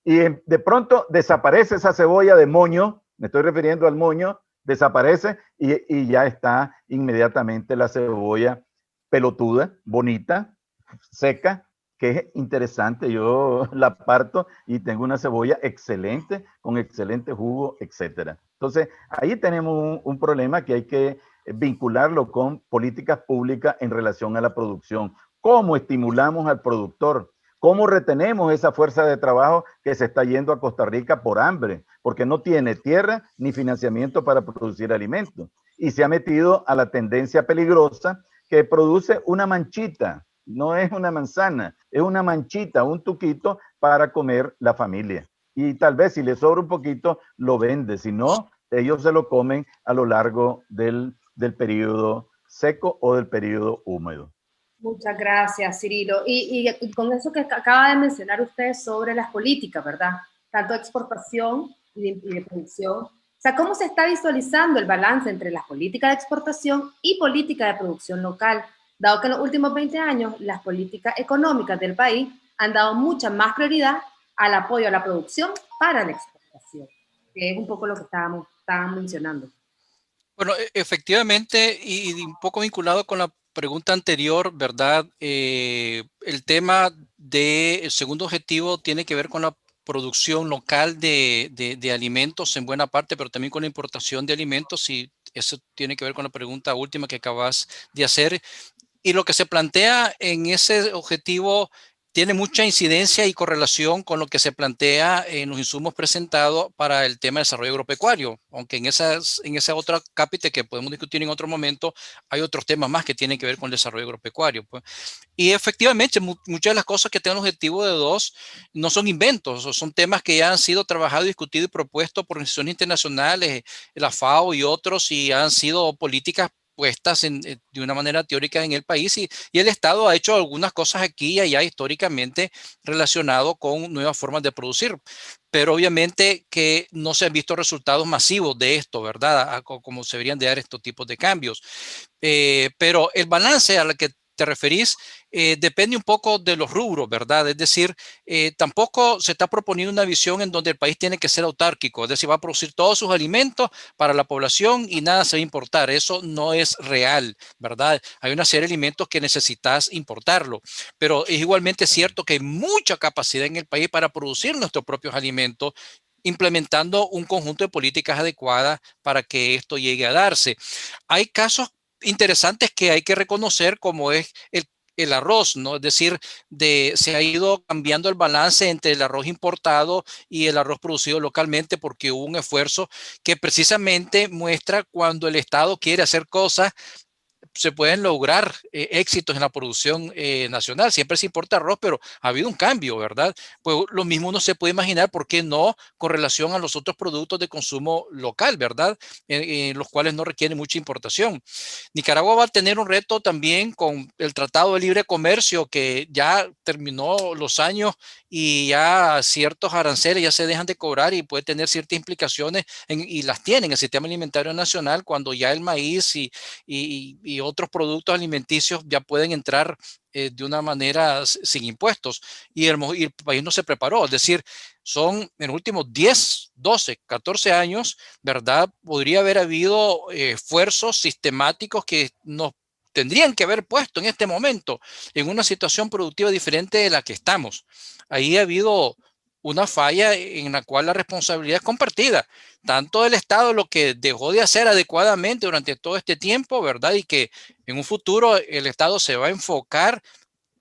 Y de pronto desaparece esa cebolla de moño, me estoy refiriendo al moño, desaparece y ya está inmediatamente la cebolla pelotuda, bonita, seca, que es interesante. Yo la parto y tengo una cebolla excelente, con excelente jugo, etcétera. Entonces, ahí tenemos un problema que hay que vincularlo con políticas públicas en relación a la producción. ¿Cómo estimulamos al productor? ¿Cómo retenemos esa fuerza de trabajo que se está yendo a Costa Rica por hambre? Porque no tiene tierra ni financiamiento para producir alimentos. Y se ha metido a la tendencia peligrosa que produce una manchita, no es una manzana, es una manchita, un tuquito para comer la familia. Y tal vez si le sobra un poquito, lo vende. Si no, ellos se lo comen a lo largo del periodo seco o del periodo húmedo. Muchas gracias, Cirilo. Y con eso que acaba de mencionar usted sobre las políticas, ¿verdad? Tanto de exportación y de producción. O sea, ¿cómo se está visualizando el balance entre las políticas de exportación y política de producción local? Dado que en los últimos 20 años las políticas económicas del país han dado mucha más prioridad al apoyo a la producción para la exportación, que es un poco lo que estaban mencionando. Bueno, efectivamente, y un poco vinculado con la pregunta anterior, ¿verdad? El tema del segundo objetivo tiene que ver con la producción local de alimentos en buena parte, pero también con la importación de alimentos, y eso tiene que ver con la pregunta última que acabas de hacer. Y lo que se plantea en ese objetivo tiene mucha incidencia y correlación con lo que se plantea en los insumos presentados para el tema de desarrollo agropecuario, aunque en esa otra cápita que podemos discutir en otro momento, hay otros temas más que tienen que ver con el desarrollo agropecuario, pues. Y efectivamente, muchas de las cosas que tienen el objetivo de dos no son inventos, son temas que ya han sido trabajados, discutidos y propuestos por organizaciones internacionales, la FAO y otros, y han sido políticas puestas de una manera teórica en el país, y el Estado ha hecho algunas cosas aquí y allá históricamente relacionado con nuevas formas de producir, pero obviamente que no se han visto resultados masivos de esto, ¿verdad? Como se deberían de dar estos tipos de cambios. Pero el balance al que te referís depende un poco de los rubros, ¿verdad? Es decir, tampoco se está proponiendo una visión en donde el país tiene que ser autárquico, es decir, va a producir todos sus alimentos para la población y nada se va a importar. Eso no es real, ¿verdad? Hay una serie de alimentos que necesitas importarlo, pero es igualmente cierto que hay mucha capacidad en el país para producir nuestros propios alimentos, implementando un conjunto de políticas adecuadas para que esto llegue a darse. Hay casos interesantes que hay que reconocer, como es el arroz, ¿no? Es decir, se ha ido cambiando el balance entre el arroz importado y el arroz producido localmente porque hubo un esfuerzo que precisamente muestra cuando el Estado quiere hacer cosas se pueden lograr éxitos en la producción nacional. Siempre se importa arroz, pero ha habido un cambio, ¿verdad? Pues lo mismo uno se puede imaginar, ¿por qué no? Con relación a los otros productos de consumo local, ¿verdad? Los cuales no requieren mucha importación. Nicaragua va a tener un reto también con el Tratado de Libre Comercio, que ya terminó los años y ya ciertos aranceles ya se dejan de cobrar y puede tener ciertas implicaciones y las tiene en el sistema alimentario nacional cuando ya el maíz y otros productos alimenticios ya pueden entrar de una manera sin impuestos y el país no se preparó. Es decir, son en los últimos 10, 12, 14 años, ¿verdad? Podría haber habido esfuerzos sistemáticos que nos tendrían que haber puesto en este momento en una situación productiva diferente de la que estamos. Ahí ha habido una falla en la cual la responsabilidad es compartida, tanto del Estado, lo que dejó de hacer adecuadamente durante todo este tiempo, ¿verdad? Y que en un futuro el Estado se va a enfocar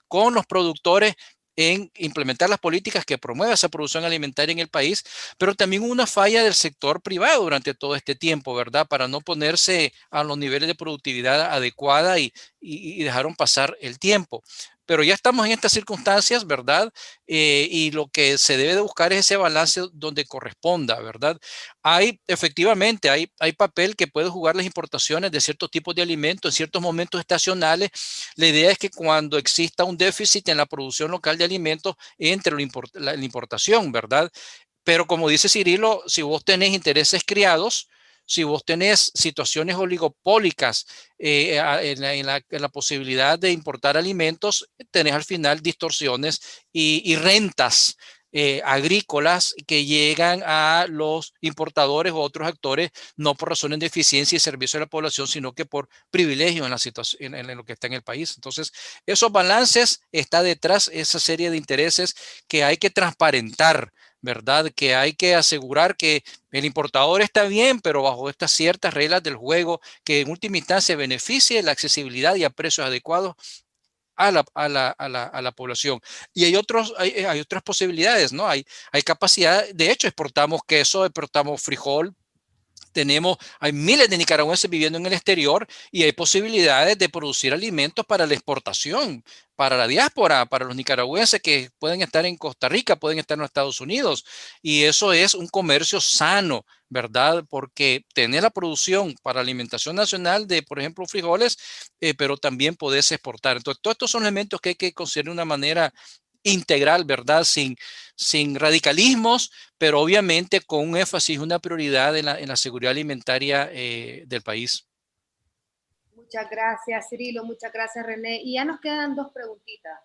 con los productores en implementar las políticas que promuevan esa producción alimentaria en el país, pero también una falla del sector privado durante todo este tiempo, ¿verdad? Para no ponerse a los niveles de productividad adecuada y dejaron pasar el tiempo. Pero ya estamos en estas circunstancias, ¿verdad? Y lo que se debe de buscar es ese balance donde corresponda, ¿verdad? Efectivamente, hay papel que puede jugar las importaciones de ciertos tipos de alimentos en ciertos momentos estacionales. La idea es que cuando exista un déficit en la producción local de alimentos, entre la importación, ¿verdad? Pero como dice Cirilo, si vos tenés intereses criados, si vos tenés situaciones oligopólicas en la posibilidad de importar alimentos, tenés al final distorsiones y rentas agrícolas que llegan a los importadores o otros actores, no por razones de eficiencia y servicio a la población, sino que por privilegio en la situación, en lo que está en el país. Entonces, esos balances está detrás esa serie de intereses que hay que transparentar, ¿verdad? Que hay que asegurar que el importador está bien, pero bajo estas ciertas reglas del juego que en última instancia beneficie la accesibilidad y a precios adecuados a la población. Y hay otras posibilidades, ¿no? Hay capacidad, de hecho, exportamos queso, exportamos frijol, hay miles de nicaragüenses viviendo en el exterior y hay posibilidades de producir alimentos para la exportación, para la diáspora, para los nicaragüenses que pueden estar en Costa Rica, pueden estar en los Estados Unidos. Y eso es un comercio sano, ¿verdad? Porque tener la producción para alimentación nacional de, por ejemplo, frijoles, pero también podés exportar. Entonces, todos estos son elementos que hay que considerar de una manera integral, ¿verdad? Sin radicalismos, pero obviamente con un énfasis, una prioridad en la seguridad alimentaria del país. Muchas gracias, Cirilo. Muchas gracias, René. Y ya nos quedan dos preguntitas.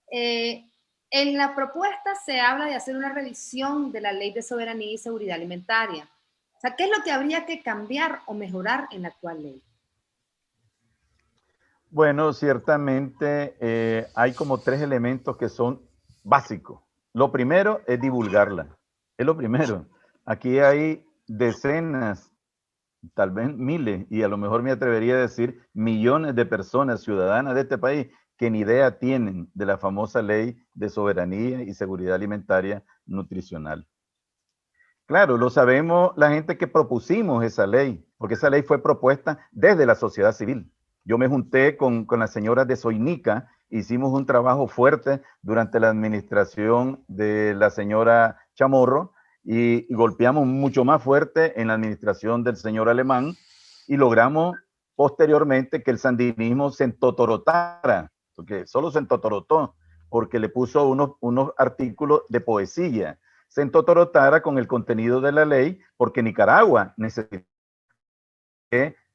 En la propuesta se habla de hacer una revisión de la Ley de Soberanía y Seguridad Alimentaria. O sea, ¿qué es lo que habría que cambiar o mejorar en la actual ley? Bueno, ciertamente hay como tres elementos que son básicos. Lo primero es divulgarla. Es lo primero. Aquí hay decenas, tal vez miles, y a lo mejor me atrevería a decir millones de personas ciudadanas de este país que ni idea tienen de la famosa ley de soberanía y seguridad alimentaria nutricional. Claro, lo sabemos la gente que propusimos esa ley, porque esa ley fue propuesta desde la sociedad civil. Yo me junté con las señoras de Soinica, hicimos un trabajo fuerte durante la administración de la señora Chamorro y golpeamos mucho más fuerte en la administración del señor Alemán y logramos posteriormente que el sandinismo se entotorotara, porque solo se entotorotó, porque le puso unos artículos de poesía, se entotorotara con el contenido de la ley, porque Nicaragua necesita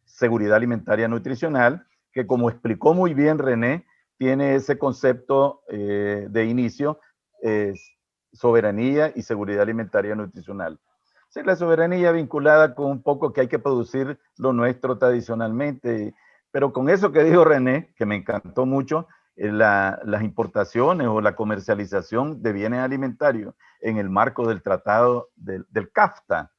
seguridad alimentaria nutricional, que como explicó muy bien René, tiene ese concepto de inicio, soberanía y seguridad alimentaria nutricional. Sí, la soberanía vinculada con un poco que hay que producir lo nuestro tradicionalmente, pero con eso que dijo René, que me encantó mucho, las importaciones o la comercialización de bienes alimentarios en el marco del tratado del CAFTA,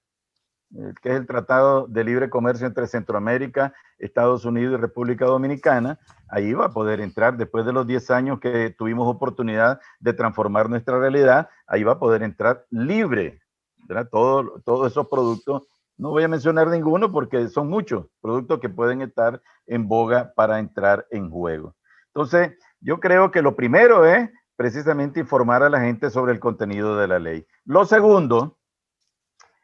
que es el Tratado de Libre Comercio entre Centroamérica, Estados Unidos y República Dominicana. Ahí va a poder entrar, después de los 10 años que tuvimos oportunidad de transformar nuestra realidad, ahí va a poder entrar libre, ¿verdad? Todos esos productos, no voy a mencionar ninguno porque son muchos productos que pueden estar en boga para entrar en juego. Entonces, yo creo que lo primero es precisamente informar a la gente sobre el contenido de la ley. Lo segundo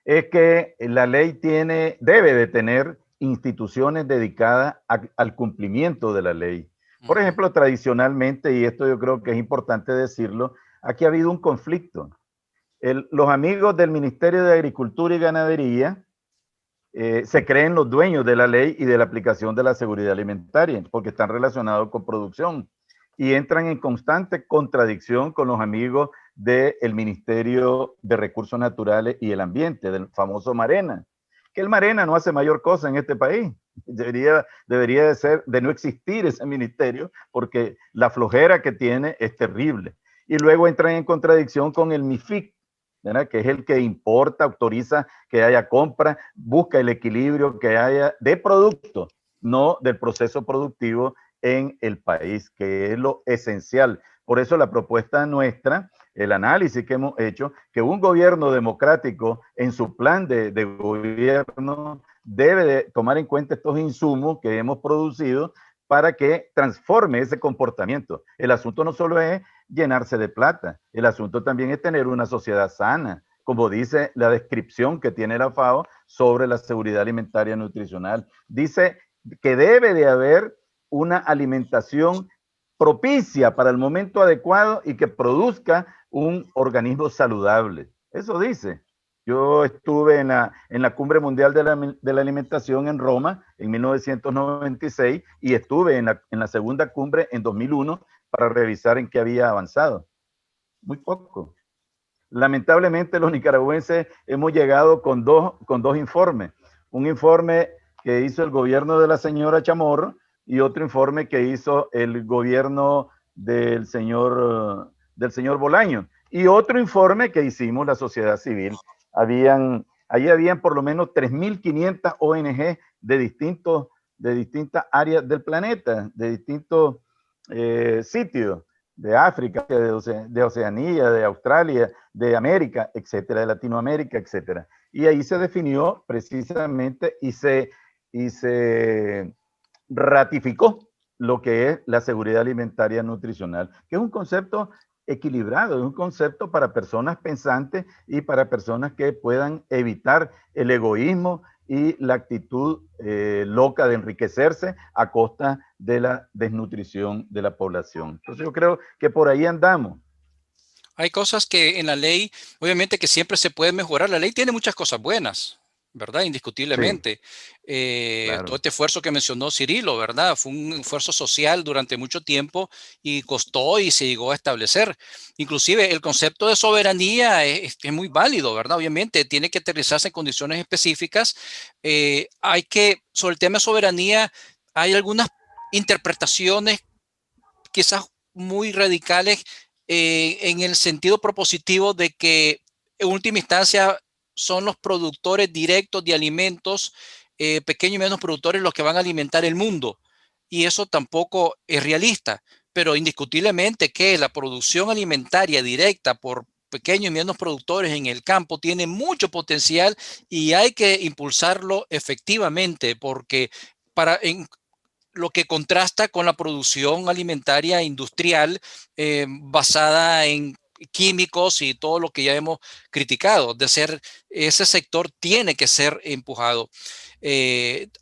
es que la ley debe de tener instituciones dedicadas al cumplimiento de la ley. Por ejemplo, tradicionalmente, y esto yo creo que es importante decirlo, aquí ha habido un conflicto. Los amigos del Ministerio de Agricultura y Ganadería se creen los dueños de la ley y de la aplicación de la seguridad alimentaria, porque están relacionados con producción y entran en constante contradicción con los amigos del Ministerio de Recursos Naturales y el Ambiente, del famoso Marena, que el Marena no hace mayor cosa en este país. Debería de no existir ese ministerio, porque la flojera que tiene es terrible. Y luego entran en contradicción con el MIFIC, ¿verdad? Que es el que importa, autoriza que haya compra, busca el equilibrio que haya de producto, no del proceso productivo en el país, que es lo esencial. Por eso la propuesta nuestra, el análisis que hemos hecho, que un gobierno democrático en su plan de gobierno debe de tomar en cuenta estos insumos que hemos producido para que transforme ese comportamiento. El asunto no solo es llenarse de plata, el asunto también es tener una sociedad sana, como dice la descripción que tiene la FAO sobre la seguridad alimentaria nutricional. Dice que debe de haber una alimentación propicia para el momento adecuado y que produzca un organismo saludable. Eso dice. Yo estuve en la Cumbre Mundial de la Alimentación en Roma en 1996 y estuve en la segunda cumbre en 2001 para revisar en qué había avanzado. Muy poco. Lamentablemente los nicaragüenses hemos llegado con dos informes. Un informe que hizo el gobierno de la señora Chamorro y otro informe que hizo el gobierno del señor Bolaño. Y otro informe que hicimos la sociedad civil. Allí habían por lo menos 3.500 ONG de distintas áreas del planeta, de distintos sitios, de África, de Oceanía, de Australia, de América, etcétera, de Latinoamérica, etcétera. Y ahí se definió precisamente y se ratificó lo que es la seguridad alimentaria nutricional, que es un concepto equilibrado, es un concepto para personas pensantes y para personas que puedan evitar el egoísmo y la actitud loca de enriquecerse a costa de la desnutrición de la población. Entonces yo creo que por ahí andamos. Hay cosas que en la ley, obviamente que siempre se puede mejorar. La ley tiene muchas cosas buenas, ¿verdad? Indiscutiblemente. Sí, claro. Todo este esfuerzo que mencionó Cirilo, ¿verdad? Fue un esfuerzo social durante mucho tiempo y costó y se llegó a establecer. Inclusive el concepto de soberanía es muy válido, ¿verdad? Obviamente tiene que aterrizarse en condiciones específicas. Sobre el tema de soberanía, hay algunas interpretaciones quizás muy radicales en el sentido propositivo de que en última instancia son los productores directos de alimentos, pequeños y medianos productores, los que van a alimentar el mundo. Y eso tampoco es realista. pero indiscutiblemente que la producción alimentaria directa por pequeños y medianos productores en el campo tiene mucho potencial y hay que impulsarlo efectivamente porque lo que contrasta con la producción alimentaria industrial basada en químicos y todo lo que ya hemos criticado. Ese sector tiene que ser empujado.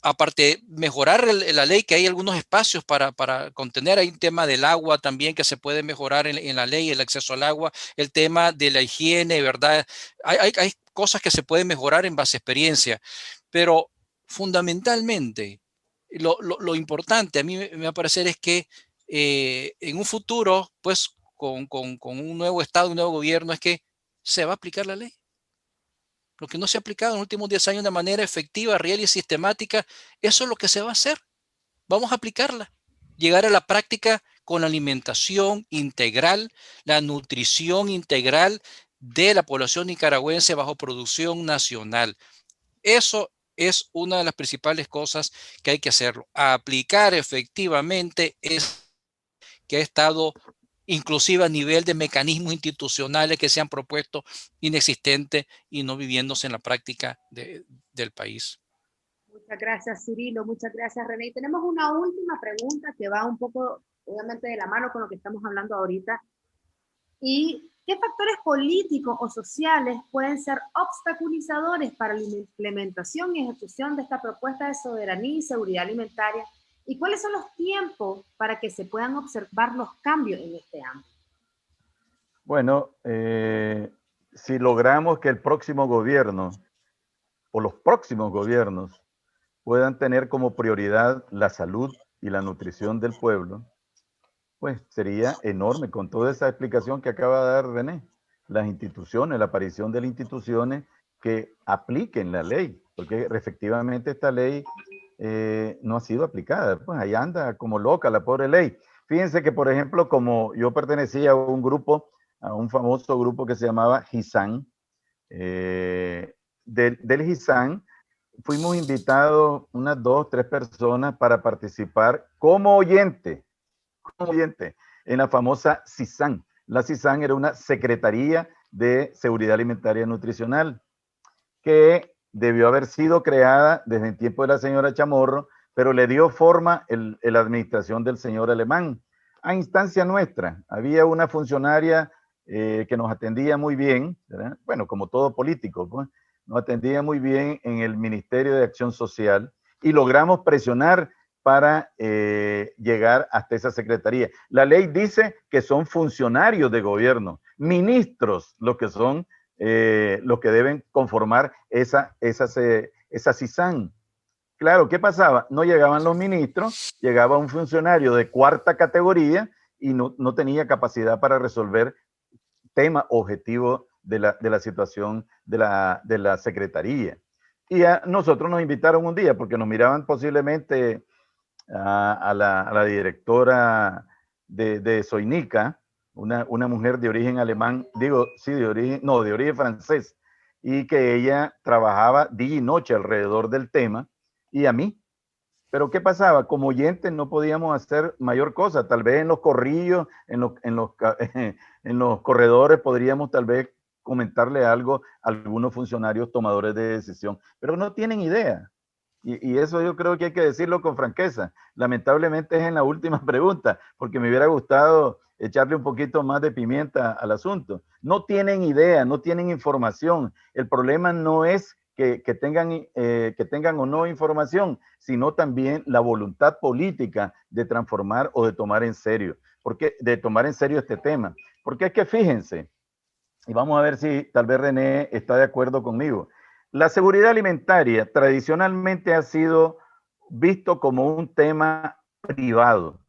Aparte, mejorar la ley, que hay algunos espacios para contener, hay un tema del agua también que se puede mejorar en la ley, el acceso al agua, el tema de la higiene, ¿verdad? Hay cosas que se pueden mejorar en base a experiencia, pero fundamentalmente, lo importante a mí me va a parecer es que en un futuro, pues con un nuevo Estado, un nuevo gobierno, es que se va a aplicar la ley. Lo que no se ha aplicado en los últimos 10 años de manera efectiva, real y sistemática, eso es lo que se va a hacer. Vamos a aplicarla. Llegar a la práctica con la alimentación integral, la nutrición integral de la población nicaragüense bajo producción nacional. Eso es una de las principales cosas que hay que hacerlo. Aplicar efectivamente es que ha estado inclusive a nivel de mecanismos institucionales que se han propuesto inexistentes y no viviéndose en la práctica del país. Muchas gracias, Cirilo. Muchas gracias, René. Y tenemos una última pregunta que va un poco, obviamente, de la mano con lo que estamos hablando ahorita. ¿Y qué factores políticos o sociales pueden ser obstaculizadores para la implementación y ejecución de esta propuesta de soberanía y seguridad alimentaria? ¿Y cuáles son los tiempos para que se puedan observar los cambios en este ámbito? Bueno, si logramos que el próximo gobierno o los próximos gobiernos puedan tener como prioridad la salud y la nutrición del pueblo, pues sería enorme con toda esa explicación que acaba de dar René. Las instituciones, la aparición de las instituciones que apliquen la ley, porque efectivamente esta ley no ha sido aplicada. Pues ahí anda como loca la pobre ley. Fíjense que, por ejemplo, como yo pertenecía a un grupo, a un famoso grupo que se llamaba GISAN, del GISAN, fuimos invitados unas 2, 3 personas para participar como oyente en la famosa CISAN. La CISAN era una Secretaría de Seguridad Alimentaria y Nutricional que debió haber sido creada desde el tiempo de la señora Chamorro, pero le dio forma la administración del señor Alemán. A instancia nuestra, había una funcionaria que nos atendía muy bien, ¿verdad? Bueno, como todo político, pues, nos atendía muy bien en el Ministerio de Acción Social y logramos presionar para llegar hasta esa secretaría. La ley dice que son funcionarios de gobierno, ministros, los que son los que deben conformar esa CISAN. Claro, ¿qué pasaba? No llegaban los ministros, llegaba un funcionario de 4ª categoría y no tenía capacidad para resolver temas objetivos de la situación de la secretaría. Y a nosotros nos invitaron un día porque nos miraban posiblemente a la directora de Soinica, una mujer de origen alemán, digo, sí, de origen francés, y que ella trabajaba día y noche alrededor del tema, y a mí. Pero ¿qué pasaba? Como oyentes no podíamos hacer mayor cosa. Tal vez en los corrillos, en los corredores podríamos tal vez comentarle algo a algunos funcionarios tomadores de decisión, pero no tienen idea. Y eso yo creo que hay que decirlo con franqueza. Lamentablemente es en la última pregunta, porque me hubiera gustado echarle un poquito más de pimienta al asunto. No tienen idea, no tienen información. El problema no es que tengan o no información, sino también la voluntad política de transformar o de tomar en serio. De tomar en serio este tema. Porque es que fíjense, y vamos a ver si tal vez René está de acuerdo conmigo. La seguridad alimentaria tradicionalmente ha sido visto como un tema privado.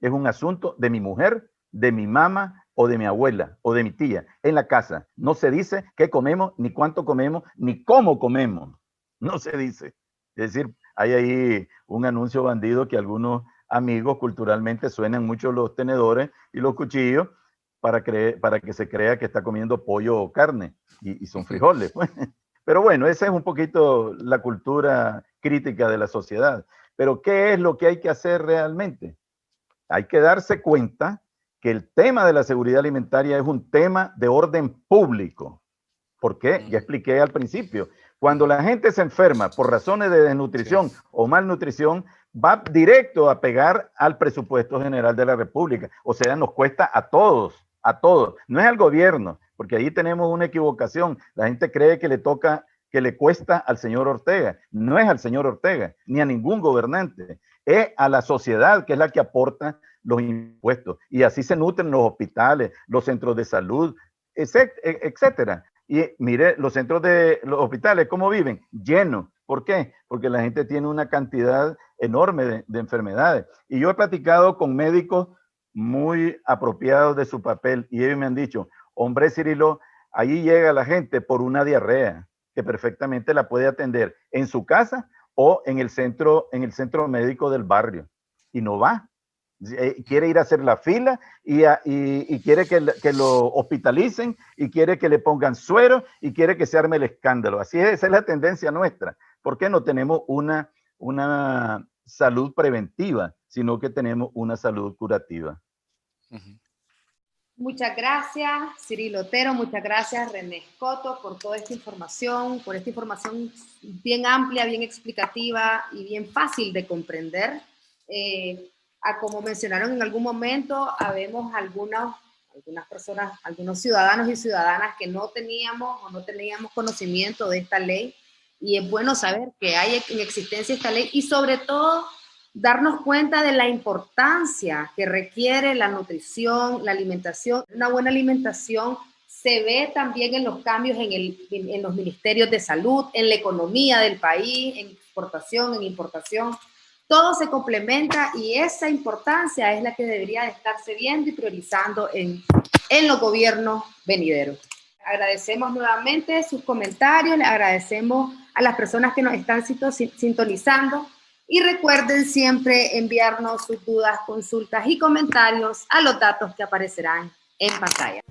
Es un asunto de mi mujer, de mi mamá o de mi abuela o de mi tía en la casa. No se dice qué comemos, ni cuánto comemos, ni cómo comemos. No se dice. Es decir, hay ahí un anuncio bandido que algunos amigos culturalmente suenan mucho los tenedores y los cuchillos para que se crea que está comiendo pollo o carne y son frijoles. Pues. Pero bueno, esa es un poquito la cultura crítica de la sociedad. Pero ¿qué es lo que hay que hacer realmente? hay que darse cuenta que el tema de la seguridad alimentaria es un tema de orden público. ¿Por qué? Ya expliqué al principio. Cuando la gente se enferma por razones de desnutrición o malnutrición, va directo a pegar al presupuesto general de la República. O sea, nos cuesta a todos, a todos. No es al gobierno, porque ahí tenemos una equivocación. La gente cree que le toca, que le cuesta al señor Ortega. No es al señor Ortega, ni a ningún gobernante. Es a la sociedad, que es la que aporta los impuestos. Y así se nutren los hospitales, los centros de salud, etcétera. Y mire, los hospitales, ¿cómo viven? Llenos. ¿Por qué? Porque la gente tiene una cantidad enorme de enfermedades. Y yo he platicado con médicos muy apropiados de su papel y ellos me han dicho, hombre Cirilo, ahí llega la gente por una diarrea que perfectamente la puede atender en su casa o en el centro médico del barrio. Y no va. Quiere ir a hacer la fila y quiere que lo hospitalicen y quiere que le pongan suero y quiere que se arme el escándalo. Así es, esa es la tendencia nuestra. ¿Por qué no tenemos una salud preventiva, sino que tenemos una salud curativa? Muchas gracias, Cirilo Otero. Muchas gracias, René Escoto, por toda esta información, bien amplia, bien explicativa y bien fácil de comprender. Como mencionaron en algún momento, habemos algunas personas, algunos ciudadanos y ciudadanas que no teníamos conocimiento de esta ley, y es bueno saber que hay en existencia esta ley y sobre todo darnos cuenta de la importancia que requiere la nutrición, la alimentación. Una buena alimentación se ve también en los cambios en los ministerios de salud, en la economía del país, en exportación, en importación. Todo se complementa y esa importancia es la que debería de estarse viendo y priorizando en los gobiernos venideros. Agradecemos nuevamente sus comentarios, le agradecemos a las personas que nos están sintonizando y recuerden siempre enviarnos sus dudas, consultas y comentarios a los datos que aparecerán en pantalla.